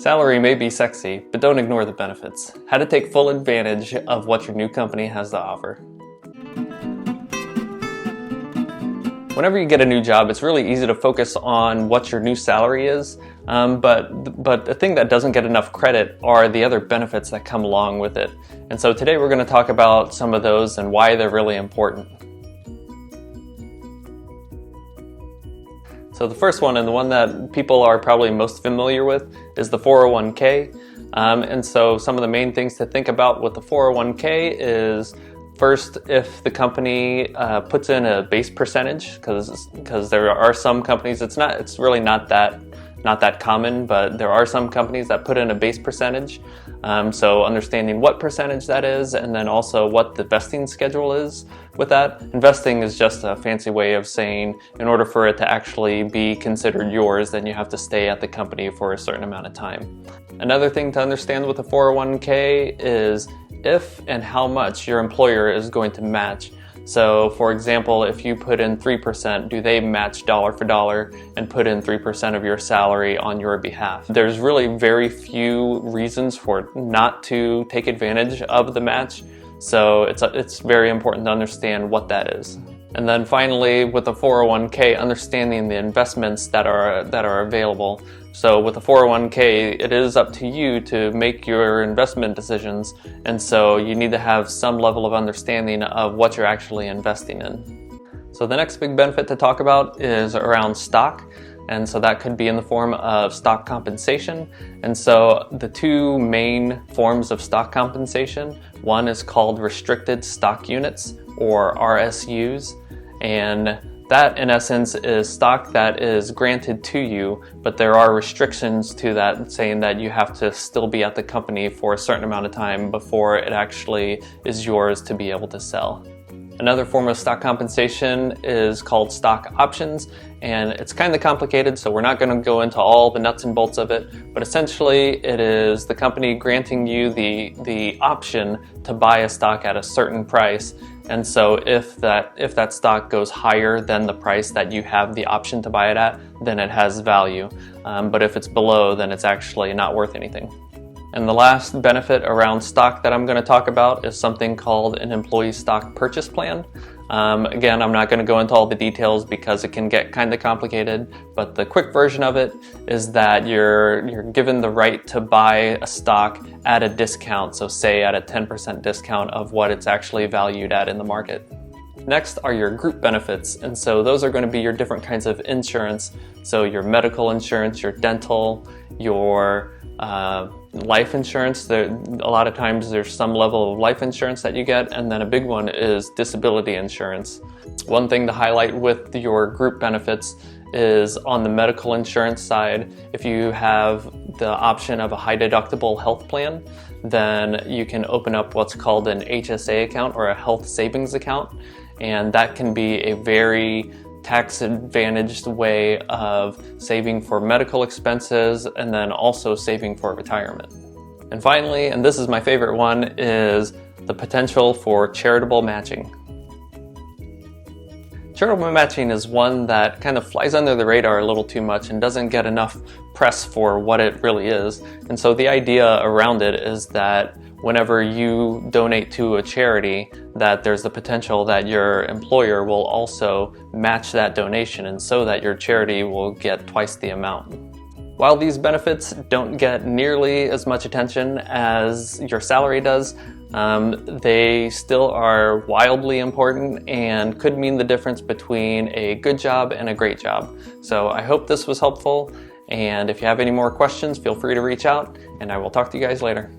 Salary may be sexy, but don't ignore the benefits. How to take full advantage of what your new company has to offer. Whenever you get a new job, it's really easy to focus on what your new salary is, but the thing that doesn't get enough credit are the other benefits that come along with it. And so today we're going to talk about some of those and why they're really important. So the first one, and the one that people are probably most familiar with, is the 401k. And so some of the main things to think about with the 401k is, first, if the company puts in a base percentage, because there are some companies, it's really not that common, but there are some companies that put in a base percentage. So understanding what percentage that is, and then also what the vesting schedule is with that. Investing is just a fancy way of saying in order for it to actually be considered yours, then you have to stay at the company for a certain amount of time. Another thing to understand with the 401k is if and how much your employer is going to match. So for example, if you put in 3%, do they match dollar for dollar and put in 3% of your salary on your behalf? There's really very few reasons for not to take advantage of the match. So it's very important to understand what that is. And then finally, with the 401k, understanding the investments that are available. So with the 401k, it is up to you to make your investment decisions, and so you need to have some level of understanding of what you're actually investing in. So the next big benefit to talk about is around stock, and so that could be in the form of stock compensation. And so the two main forms of stock compensation, one is called restricted stock units, or RSUs, and that, in essence, is stock that is granted to you, but there are restrictions to that, saying that you have to still be at the company for a certain amount of time before it actually is yours to be able to sell. Another form of stock compensation is called stock options, and it's kind of complicated, so we're not going to go into all the nuts and bolts of it, but essentially it is the company granting you the option to buy a stock at a certain price. And so if that stock goes higher than the price that you have the option to buy it at, then it has value. But if it's below, then it's actually not worth anything. And the last benefit around stock that I'm going to talk about is something called an employee stock purchase plan. Again, I'm not going to go into all the details because it can get kind of complicated, but the quick version of it is that you're given the right to buy a stock at a discount, so say at a 10% discount of what it's actually valued at in the market. Next are your group benefits, and so those are going to be your different kinds of insurance, so your medical insurance, your dental, your life insurance. A lot of times there's some level of life insurance that you get, and then a big one is disability insurance. One thing to highlight with your group benefits is on the medical insurance side, if you have the option of a high deductible health plan, then you can open up what's called an HSA account, or a health savings account, and that can be a very tax-advantaged way of saving for medical expenses and then also saving for retirement. And finally, and this is my favorite one, is the potential for charitable matching. Charitable matching is one that kind of flies under the radar a little too much and doesn't get enough press for what it really is. And so the idea around it is that whenever you donate to a charity, that there's the potential that your employer will also match that donation, and so that your charity will get twice the amount. While these benefits don't get nearly as much attention as your salary does, they still are wildly important and could mean the difference between a good job and a great job. So I hope this was helpful, and if you have any more questions, feel free to reach out, and I will talk to you guys later.